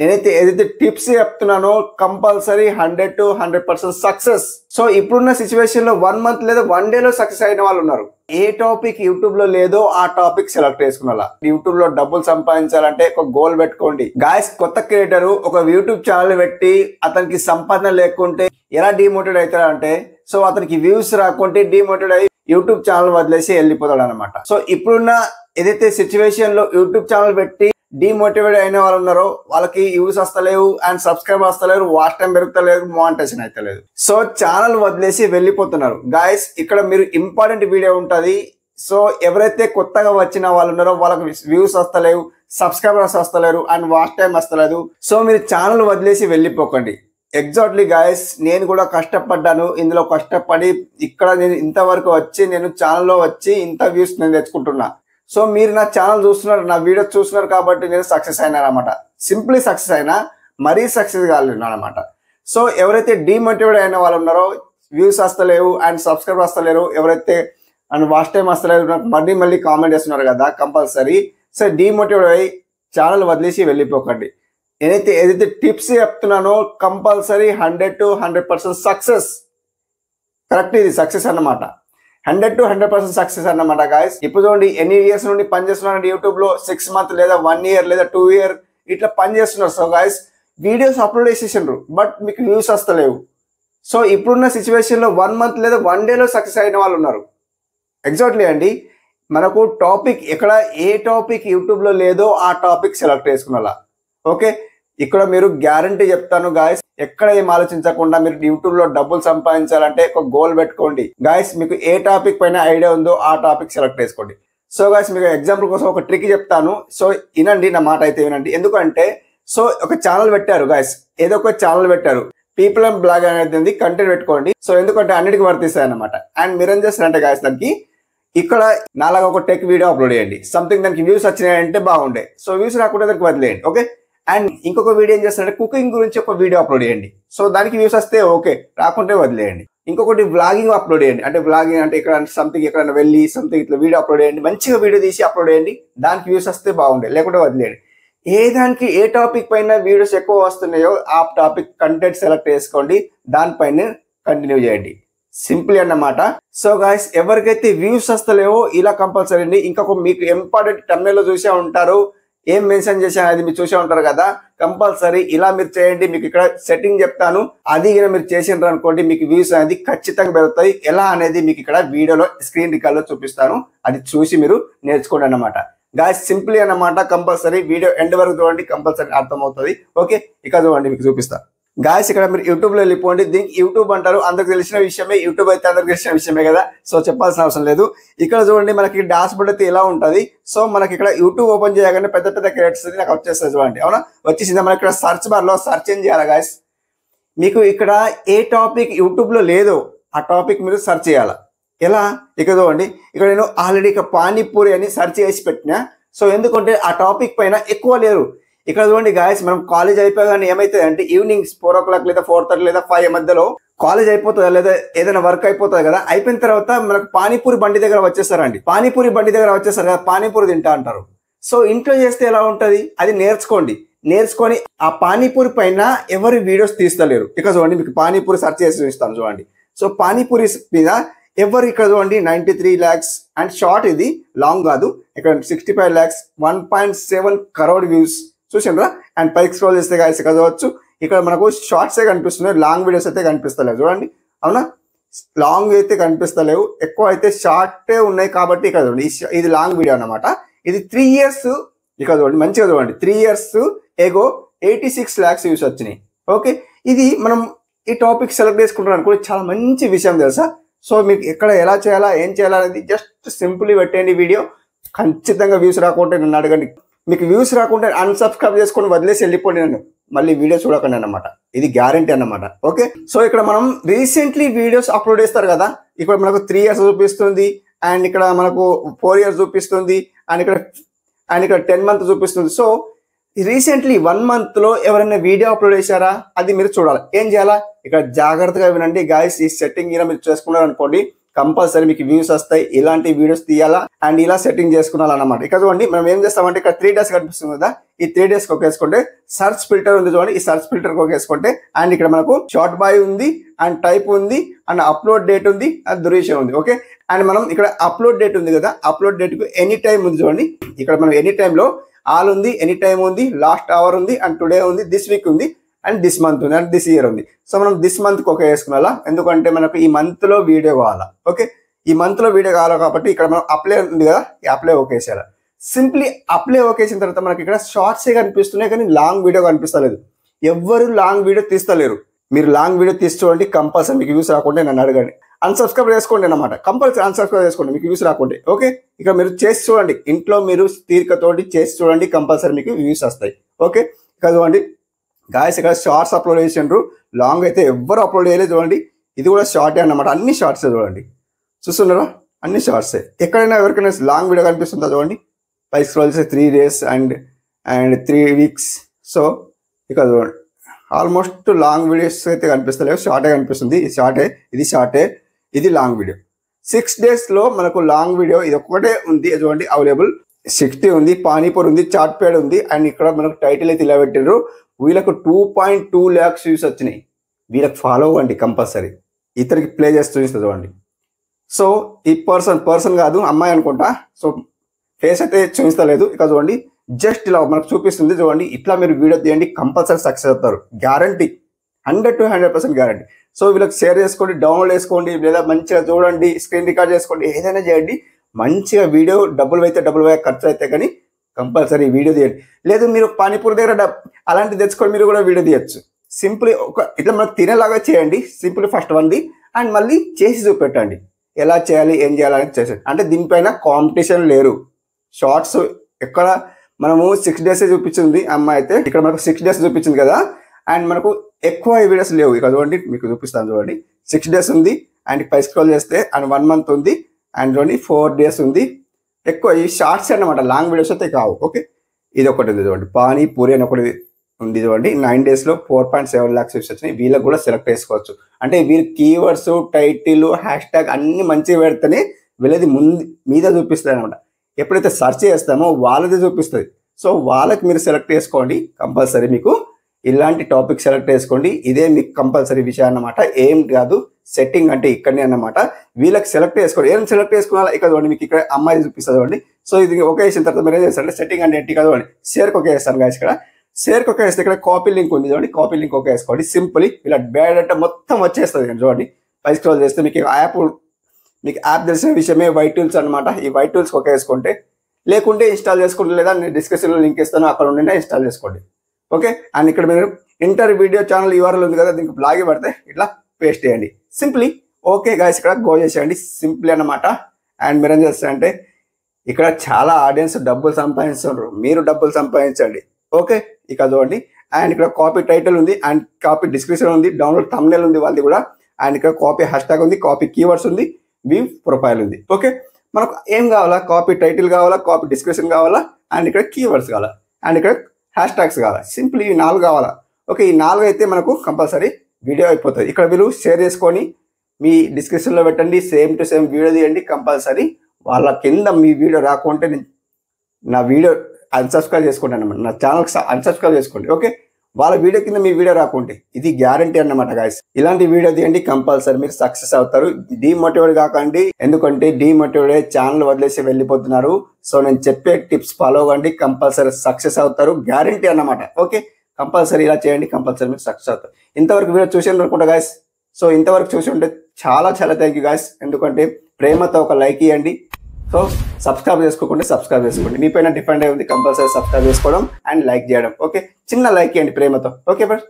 ఏదైతే టిప్స్ చెప్తున్నానో compulsory 100 to 100% success. So ఇప్పుడున్న సిచ్యువేషన్ లో 1 month లేదా 1 day లో సక్సెస్ అయిన వాళ్ళు ఉన్నారు. ఏ టాపిక్ యూట్యూబ్ లో లేదో ఆ టాపిక్ సెలెక్ట్ చేసుకున్నా. యూట్యూబ్ లో డబ్బులు సంపాదించాలంటే ఒక గోల్ పెట్టుకోండి గాయస్. కొత్త క్రియేటర్ ఒక యూట్యూబ్ ఛానల్ పెట్టి అతనికి సంపాదన లేకుంటే ఎలా డిమోటివేట్ అవుతాడు అంటే, సో అతనికి వ్యూస్ రాకుంటే డిమోటివేట్ అయ్యి యూట్యూబ్ ఛానల్ వదిలేసి వెళ్ళిపోతాడు అనమాట. సో ఇప్పుడున్న ఏదైతే సిచ్యువేషన్ లో యూట్యూబ్ ఛానల్ పెట్టి డిమోటివేట్ అయిన వాళ్ళు ఉన్నారో వాళ్ళకి వ్యూస్ వస్తలేవు అండ్ సబ్స్క్రైబర్ వస్తలేరు, వాచ్ టైం పెరుగుతలేదు, మానిటైజేషన్ అయితే లేదు. సో ఛానల్ వదిలేసి వెళ్ళిపోతున్నారు గాయస్. ఇక్కడ మీరు ఇంపార్టెంట్ వీడియో ఉంటది. సో ఎవరైతే కొత్తగా వచ్చిన వాళ్ళు ఉన్నారో వాళ్ళకి వ్యూస్ వస్తలేవు, సబ్స్క్రైబర్స్ వస్తలేరు అండ్ వాచ్ టైం వస్తలేదు. సో మీరు ఛానల్ వదిలేసి వెళ్ళిపోకండి. ఎగ్జాక్ట్లీ గాయస్, నేను కూడా కష్టపడ్డాను. ఇందులో కష్టపడి ఇక్కడ నేను ఇంతవరకు వచ్చి నేను ఛానల్లో వచ్చి ఇంత వ్యూస్ నేను తెచ్చుకుంటున్నా. సో మీరు నా ఛానల్ చూస్తున్నారు, నా వీడియోస్ చూస్తున్నారు కాబట్టి నేను సక్సెస్ అయినా అనమాట. సింప్లీ సక్సెస్ అయినా, మరీ సక్సెస్ కాలేను అనమాట. సో ఎవరైతే డిమోటివేట్ అయిన వాళ్ళు ఉన్నారో, వ్యూస్ వస్తలేవు అండ్ సబ్స్క్రైబర్ వస్తలేరు, ఎవరైతే అండ్ వాచ్ టైం వస్తలేరు, నాకు మళ్ళీ కామెంట్ చేస్తున్నారు కదా కంపల్సరీ. సో డిమోటివేట్ అయ్యి ఛానల్ వదిలేసి వెళ్ళిపోకండి. ఏదైతే టిప్స్ చెప్తున్నానో కంపల్సరీ 100 to 100% సక్సెస్. కరెక్ట్, ఇది సక్సెస్ అన్నమాట. 100 to 100% సక్సెస్ అన్నమాట గాయస్. ఇప్పుడు చూడండి ఎన్ని ఇయర్స్ నుండి పనిచేస్తున్నారండి యూట్యూబ్ లో. 6 months లేదా 1 year లేదా 2 year ఇట్లా పనిచేస్తున్నారు. సో గాయస్ వీడియోస్ అప్లోడ్ చేసేసిండ్రు బట్ మీకు వ్యూస్ వస్తలేవు. సో ఇప్పుడున్న సిచ్యువేషన్ లో 1 month లేదా 1 day లో సక్సెస్ అయిన వాళ్ళు ఉన్నారు. ఎగ్జాక్ట్లీ అండి, మనకు టాపిక్ ఎక్కడ ఏ టాపిక్ యూట్యూబ్ లో లేదో ఆ టాపిక్ సెలెక్ట్ చేసుకున్నా. ఓకే, ఇక్కడ మీరు గ్యారంటీ చెప్తాను గాయస్, ఎక్కడ ఏం ఆలోచించకుండా మీరు యూట్యూబ్ లో డబ్బులు సంపాదించాలంటే ఒక గోల్ పెట్టుకోండి గాయస్. మీకు ఏ టాపిక్ పైన ఐడియా ఉందో ఆ టాపిక్ సెలెక్ట్ చేసుకోండి. సో గాయస్ మీకు ఎగ్జాంపుల్ కోసం ఒక ట్రిక్ చెప్తాను. సో వినండి, నా మాట అయితే వినండి. ఎందుకంటే సో ఒక ఛానల్ పెట్టారు గాయస్, ఏదో ఒక ఛానల్ పెట్టారు, పీపుల్ అండ్ బ్లాగ్ అనేది కంటెంట్ పెట్టుకోండి. సో ఎందుకంటే అన్నిటికీ వర్తిస్తాయి అనమాట. అండ్ మీరేం చేస్తారంటే గాయస్, దానికి ఇక్కడ నాలాగా ఒక టెక్ వీడియో అప్లోడ్ చేయండి. సంథింగ్ దానికి వ్యూస్ వచ్చినాయంటే బాగుండే. సో వ్యూస్ రాకుండా దానికి వదిలేయండి. ఓకే, అండ్ ఇంకొక వీడియో ఏం చేస్తారంటే కుకింగ్ గురించి ఒక వీడియో అప్లోడ్ చేయండి. సో దానికి వ్యూస్ వస్తే ఓకే, రాకుంటే వదిలేయండి. ఇంకొకటి వ్లాగింగ్ అప్లోడ్ చేయండి. అంటే వ్లాగింగ్ అంటే ఇక్కడ సంథింగ్ ఎక్కడైనా వెళ్ళి సంథింగ్ ఇట్లా వీడియో అప్లోడ్ చేయండి. మంచిగా వీడియో తీసి అప్లోడ్ చేయండి. దానికి వ్యూస్ వస్తే బాగుండే, లేకుంటే వదిలేయండి. దానికి ఏ టాపిక్ పైన వీడియోస్ ఎక్కువ వస్తున్నాయో ఆ టాపిక్ కంటెంట్ సెలెక్ట్ చేసుకోండి, దానిపైన కంటిన్యూ చేయండి. సింపుల్ అన్నమాట. సో గాయస్ ఎవరికైతే వ్యూస్ వస్తలేవో ఇలా కంపల్సరీ అండి. ఇంకొక మీకు ఇంపార్టెంట్ టర్మినల్ లో చూసే ఉంటారు, ఏం మెన్షన్ చేశాను అది మీరు చూసే ఉంటారు కదా. కంపల్సరీ ఇలా మీరు చేయండి. మీకు ఇక్కడ సెట్టింగ్ చెప్తాను, అది మీరు చేసిండ్రు అనుకోండి మీకు వ్యూస్ అనేది ఖచ్చితంగా పెరుగుతాయి. ఎలా అనేది మీకు ఇక్కడ వీడియోలో స్క్రీన్ రికార్డ్ లో చూపిస్తాను, అది చూసి మీరు నేర్చుకోండి అన్నమాట. గాయస్ సింపుల్ అన్నమాట. కంపల్సరీ వీడియో ఎండ్ వరకు చూడండి, కంపల్సరీ అర్థమవుతుంది. ఓకే, ఇక చూడండి మీకు చూపిస్తా. గాయస్ ఇక్కడ మీరు యూట్యూబ్ లో వెళ్ళిపోండి. దీనికి యూట్యూబ్ అంటారు, అందరికి తెలిసిన విషయమే. యూట్యూబ్ అయితే అందరికి తెలిసిన విషయమే కదా, సో చెప్పాల్సిన అవసరం లేదు. ఇక్కడ చూడండి మనకి డాష్ బోర్డ్ అయితే ఎలా ఉంటది. సో మనకి ఇక్కడ యూట్యూబ్ ఓపెన్ చేయగానే పెద్ద పెద్ద క్రియేటర్స్ నాకు వచ్చేస్తుంది చూడండి. అవునా, వచ్చేసింది. మనకి ఇక్కడ సర్చ్ బార్ లో సర్చ్ ఏం చేయాలి గాయస్, మీకు ఇక్కడ ఏ టాపిక్ యూట్యూబ్ లో లేదో ఆ టాపిక్ మీరు సర్చ్ చేయాలి. ఎలా, ఇక్కడ చూడండి. ఇక్కడ నేను ఆల్రెడీ ఇక పానీపూరి అని సర్చ్ చేసి పెట్టినా. సో ఎందుకంటే ఆ టాపిక్ పైన ఎక్కువ లేరు. ఇక్కడ చూడండి గాయస్, మనం కాలేజ్ అయిపోగానే ఏమైతుంది అంటే ఈవినింగ్ 4 o'clock లేదా 4:30 లేదా 5 మధ్యలో కాలేజ్ అయిపోతుంది లేదా ఏదైనా వర్క్ అయిపోతుంది కదా. అయిపోయిన తర్వాత మనకు పానీపూరి బండి దగ్గర వచ్చేస్తారండి. పానీపూరి బండి దగ్గర వచ్చేస్తారు కదా, పానీపూరి తింటా అంటారు. సో ఇంట్లో చేస్తే ఎలా ఉంటది అది నేర్చుకోండి. నేర్చుకొని ఆ పానీపూరి పైన ఎవరు వీడియోస్ తీస్తలేరు. ఇక్కడ చూడండి మీకు పానీపూరి సెర్చ్ చేసి చూపిస్తాను చూడండి. సో పానీపూరి మీద ఎవరు ఇక్కడ చూడండి 93 lakhs అండ్ షార్ట్, ఇది లాంగ్ కాదు. ఇక్కడ 65 lakhs 1.7 crore వ్యూస్ చూసిండ్రా. అండ్ పైకి స్క్రోల్ చేస్తే గాయస్ ఇక్కడ చూడవచ్చు, ఇక్కడ మనకు షార్ట్సే కనిపిస్తున్నాయి, లాంగ్ వీడియోస్ అయితే కనిపిస్తలేవు చూడండి. అవునా, లాంగ్ అయితే కనిపిస్తలేవు, ఎక్కువ అయితే షార్టే ఉన్నాయి. కాబట్టి ఇక్కడ చూడండి ఇది లాంగ్ వీడియో అన్నమాట. ఇది 3 years, ఇక్కడ చూడండి మంచిగా చూడండి 3 years ఏగో 86 lakhs వ్యూస్ వచ్చినాయి. ఓకే, ఇది మనం ఈ టాపిక్ సెలెక్ట్ చేసుకుంటాం అనుకో, చాలా మంచి విషయం తెలుసా. సో మీకు ఎక్కడ ఎలా చేయాలా ఏం చేయాలా అనేది జస్ట్ సింపుల్లీ పెట్టండి వీడియో. ఖచ్చితంగా వ్యూస్ రాకుంటే నన్ను అడగండి. మీకు వ్యూస్ రాకుంటే అన్సబ్స్క్రైబ్ చేసుకొని వదిలేసి వెళ్ళిపోండి, నన్ను మళ్ళీ వీడియో చూడకండి అన్నమాట. ఇది గ్యారంటీ అన్నమాట. ఓకే, సో ఇక్కడ మనం రీసెంట్లీ వీడియోస్ అప్లోడ్ చేస్తారు కదా, ఇక్కడ మనకు 3 years చూపిస్తుంది, అండ్ ఇక్కడ మనకు 4 years చూపిస్తుంది, అండ్ ఇక్కడ 10 months చూపిస్తుంది. సో రీసెంట్లీ 1 month లో ఎవరైనా వీడియో అప్లోడ్ చేశారా అది మీరు చూడాలి. ఏం చేయాలా, ఇక్కడ జాగ్రత్తగా వినండి గాయస్. ఈ సెట్టింగ్ మీరు చేసుకున్నారు అనుకోండి, కంపల్సరీ మీకు వ్యూస్ వస్తాయి. ఇలాంటి వీడియోస్ తీయాలా అండ్ ఇలా సెట్టింగ్ చేసుకున్నాలన్నమాట. ఇక చూడండి మనం ఏం చేస్తామంటే ఇక్కడ 3 డేస్ కనిపిస్తుంది కదా, ఈ 3 డేస్ కొకేసుకుంటే సర్చ్ ఫిల్టర్ ఉంది చూడండి, ఈ సర్చ్ ఫిల్టర్ కొకేసుకుంటే అండ్ ఇక్కడ మనకు షార్ట్ బాయ్ ఉంది అండ్ టైప్ ఉంది అండ్ అప్లోడ్ డేట్ ఉంది అండ్ డ్యూరేషన్ ఉంది. ఓకే, అండ్ మనం ఇక్కడ అప్లోడ్ డేట్ ఉంది కదా, అప్లోడ్ డేట్ కు ఎనీ టైం ఉంది చూడండి. ఇక్కడ మనం ఎనీ టైమ్ లో ఆల్ ఉంది, ఎనీ టైం ఉంది, లాస్ట్ అవర్ ఉంది అండ్ టుడే ఉంది, దిస్ వీక్ ఉంది అండ్ దిస్ మంత్ ఉంది అండ్ దిస్ ఇయర్ ఉంది. సో మనం దిస్ మంత్ కి ఓకే వేసుకున్నా, ఎందుకంటే మనకు ఈ మంత్ లో వీడియో కావాలా. ఓకే, ఈ మంత్ లో వీడియో కావాలి కాబట్టి ఇక్కడ మనం అప్లై ఉంది కదా, ఈ అప్లై ఓకే వేసేయాలి. సింప్లీ అప్లై ఓకే వేసిన తర్వాత మనకి ఇక్కడ షార్ట్సే కనిపిస్తున్నాయి కానీ లాంగ్ వీడియో కనిపిస్తలేదు. ఎవ్వరు లాంగ్ వీడియో తీస్తలేరు. మీరు లాంగ్ వీడియో తీసి చూడండి, కంపల్సరీ మీకు వ్యూస్ రాకుంటే నన్ను అడగండి. అన్సబ్స్క్రైబ్ చేసుకోండి అన్నమాట, కంపల్సరీ అన్సబ్స్క్రైబ్ చేసుకోండి మీకు వ్యూస్ రాకుంటే. ఓకే, ఇక మీరు చేసి చూడండి, ఇంట్లో మీరు తీరికతోటి చేసి చూడండి, కంపల్సరీ మీకు వ్యూస్ వస్తాయి. ఓకే, ఇక చూడండి గాయస్, ఇక్కడ షార్ట్స్ అప్లోడ్ చేసిండ్రు, లాంగ్ అయితే ఎవ్వరు అప్లోడ్ చేయలేదు. చూడండి ఇది కూడా షార్టే అన్నమాట, అన్ని షార్ట్సే చూడండి, చూస్తున్నారా అన్ని షార్ట్సే. ఎక్కడైనా ఎవరికైనా లాంగ్ వీడియో కనిపిస్తుందా చూడండి, పై స్క్రోల్ చేస్తే 3 days అండ్ 3 weeks. సో ఇక చూడండి ఆల్మోస్ట్ లాంగ్ వీడియోస్ అయితే కనిపిస్తలేవు, షార్టే కనిపిస్తుంది. ఇది షార్టే, ఇది షార్టే, ఇది లాంగ్ వీడియో. 6 days లో మనకు లాంగ్ వీడియో ఇది ఒక్కటే ఉంది చూడండి అవైలబుల్. 60 ఉంది, పానీపూర్ ఉంది, చాట్ పేడ్ ఉంది అండ్ ఇక్కడ మనకు టైటిల్ అయితే ఇలా పెట్టిండ్రు. వీళ్ళకు 2.2 lakhs వ్యూస్ వచ్చినాయి. వీళ్ళకి ఫాలో అవ్వండి కంపల్సరీ. ఇతరికి ప్లే చేసి చూపిస్తుంది చూడండి. సో ఈ పర్సన్ కాదు, అమ్మాయి అనుకుంటా. సో ఫేస్ అయితే చూపిస్తలేదు. ఇక చూడండి జస్ట్ ఇలా మనకు చూపిస్తుంది చూడండి. ఇట్లా మీరు వీడియో తీయండి, కంపల్సరీ సక్సెస్ అవుతారు, గ్యారంటీ, 100 to 100% గ్యారంటీ. సో వీళ్ళకి షేర్ చేసుకోండి, డౌన్లోడ్ చేసుకోండి, లేదా మంచిగా చూడండి, స్క్రీన్ రికార్డ్ చేసుకోండి, ఏదైనా చేయండి. మంచిగా వీడియో డబ్బులు అయితే డబ్బులు ఖర్చు అయితే కానీ కంపల్సరీ వీడియో తీయండి. లేదు మీరు పానీపూర్ దగ్గర అలాంటివి తెచ్చుకొని మీరు కూడా వీడియో తీయచ్చు. సింపుల్ ఒక ఇట్లా మనకు తినేలాగా చేయండి, సింపుల్ ఫస్ట్ వన్ది అండ్ మళ్ళీ చేసి చూపెట్టండి ఎలా చేయాలి ఏం చేయాలని చేసేది. అంటే దీనిపైన కాంపిటీషన్ లేరు. షార్ట్స్ ఎక్కడ మనము 6 days చూపించింది అమ్మాయి అయితే, ఇక్కడ మనకు 6 days చూపించింది కదా అండ్ మనకు ఎక్కువ వీడియోస్ లేవు. ఇక చూడండి మీకు చూపిస్తాను చూడండి, 6 days ఉంది అండ్ పై స్క్రోల్ చేస్తే అండ్ 1 month ఉంది అండ్ చూడండి 4 days ఉంది. ఎక్కువ ఈ షార్ట్స్ అన్నమాట, లాంగ్ వీడియోస్ అయితే కావు. ఓకే, ఇది ఒకటి ఉంది చూడండి, పానీపూరి అని ఒకటి ఉంది చూడండి. 9 days లో 4.7 lakhs వ్యూస్ వచ్చినాయి. వీళ్ళకి కూడా సెలెక్ట్ చేసుకోవచ్చు. అంటే వీళ్ళు కీవర్డ్స్, టైటిల్, హ్యాష్ ట్యాగ్ అన్ని మంచిగా పెడితేనే వీళ్ళది ముందు మీద చూపిస్తుంది అనమాట. ఎప్పుడైతే సెర్చ్ చేస్తామో వాళ్ళది చూపిస్తుంది. సో వాళ్ళకి మీరు సెలెక్ట్ చేసుకోండి, కంపల్సరీ మీకు ఇలాంటి టాపిక్ సెలెక్ట్ చేసుకోండి. ఇదే మీకు కంపల్సరీ విషయం అన్నమాట, ఏం కాదు. సెట్టింగ్ అంటే ఇక్కడనే అన్నమాట. వీళ్ళకి సెలెక్ట్ చేసుకోండి. ఏం సెలెక్ట్ చేసుకోవాలా ఇక్కడ చూడండి, మీకు ఇక్కడ అమ్మాయి చూపిస్తుంది చూడండి. సో ఇది ఓకే చేసిన తర్వాత మీరు ఏం చేస్తారంటే సెట్టింగ్ అంటే ఏంటి కదా చూడండి, షేర్కి ఓకే చేస్తాను గాయస్. ఇక్కడ షేర్కి ఓకే వేస్తే ఇక్కడ కాపీ లింక్ ఉంది చూడండి, కాపీ లింక్ ఓకే వేసుకోండి. సింపుల్లీ ఇలా బ్యాడ్ అంటే మొత్తం వచ్చేస్తుంది చూడండి. పై స్క్రోల్ చేస్తే మీకు యాప్ తెలిసిన విషయమే వైటూల్స్ అనమాట. ఈ వైటూల్స్ ఓకే వేసుకుంటే, లేకుంటే ఇన్స్టాల్ చేసుకుంటే, లేదా నేను డిస్క్రిప్షన్లో లింక్ ఇస్తాను, అక్కడ ఉండే ఇన్స్టాల్ చేసుకోండి. ఓకే, అండ్ ఇక్కడ మీరు ఇంటర్ వీడియో ఛానల్ URL ఉంది కదా, దీనికి బ్లాగ్ పడితే ఇట్లా పేస్ట్ చేయండి సింప్లీ. ఓకే గాయస్, ఇక్కడ గో చేసేయండి సింప్లీ అన్నమాట. అండ్ మీరు ఏం చేస్తారంటే ఇక్కడ చాలా ఆడియన్స్ డబ్బులు సంపాదిస్తున్నారు, మీరు డబ్బులు సంపాదించండి. ఓకే, ఇక చూడండి అండ్ ఇక్కడ కాపీ టైటిల్ ఉంది అండ్ కాపీ డిస్క్రిప్షన్ ఉంది, డౌన్లోడ్ థంబ్నెయిల్ ఉంది వాళ్ళది కూడా, అండ్ ఇక్కడ కాపీ హ్యాష్ ట్యాగ్ ఉంది, కాపీ కీవర్డ్స్ ఉంది, వ్యూ ప్రొఫైల్ ఉంది. ఓకే, మనకు ఏం కావాలా, కాపీ టైటిల్ కావాలా, కాపీ డిస్క్రిప్షన్ కావాలా అండ్ ఇక్కడ కీవర్డ్స్ కావాలా అండ్ ఇక్కడ హ్యాష్ ట్యాగ్స్ కావాలా. సింపుల్ ఈ 4 కావాలా. ఓకే, ఈ 4 అయితే మనకు కంపల్సరీ వీడియో అయిపోతుంది. ఇక్కడ మీరు షేర్ చేసుకొని మీ డిస్క్రిప్షన్లో పెట్టండి, సేమ్ టు సేమ్ వీడియో తీయండి. కంపల్సరీ వాళ్ళ కింద మీ వీడియో రాకుంటే నా వీడియో అన్సబ్స్క్రైబ్ చేసుకోండి అన్నమాట, నా ఛానల్కి అన్సబ్స్క్రైబ్ చేసుకోండి. ఓకే, వాళ్ళ వీడియో కింద మీ వీడియో రాకుంటే ఇది గ్యారంటీ అన్నమాట గాయస్. ఇలాంటి వీడియో తీయండి, కంపల్సరీ మీరు సక్సెస్ అవుతారు. డిమోటివేట్ కాకండి, ఎందుకంటే డిమోటివేట్ ఛానల్ వదిలేసి వెళ్ళిపోతున్నారు. సో నేను చెప్పే టిప్స్ ఫాలో అవ్వండి, కంపల్సరీ సక్సెస్ అవుతారు, గ్యారంటీ అన్నమాట. ఓకే, కంపల్సరీ ఇలా చేయండి, కంపల్సరీ మీరు సక్సెస్ అవుతారు. ఇంతవరకు వీడియో చూసాను అనుకుంటా గాయస్. సో ఇంతవరకు చూసి ఉంటే చాలా చాలా థ్యాంక్ యూ గాయస్. ఎందుకంటే ప్రేమతో ఒక లైక్ ఇవ్వండి. సో సబ్స్క్రైబ్ చేసుకోకుండా సబ్స్క్రైబ్ చేసుకోండి, మీ పైన డిపెండ్ అయి ఉంది. కంపల్సరీ సబ్స్క్రైబ్ చేసుకోవడం అండ్ లైక్ చేయడం. ఓకే, చిన్న లైక్ ఇవ్వండి ప్రేమతో. Okay but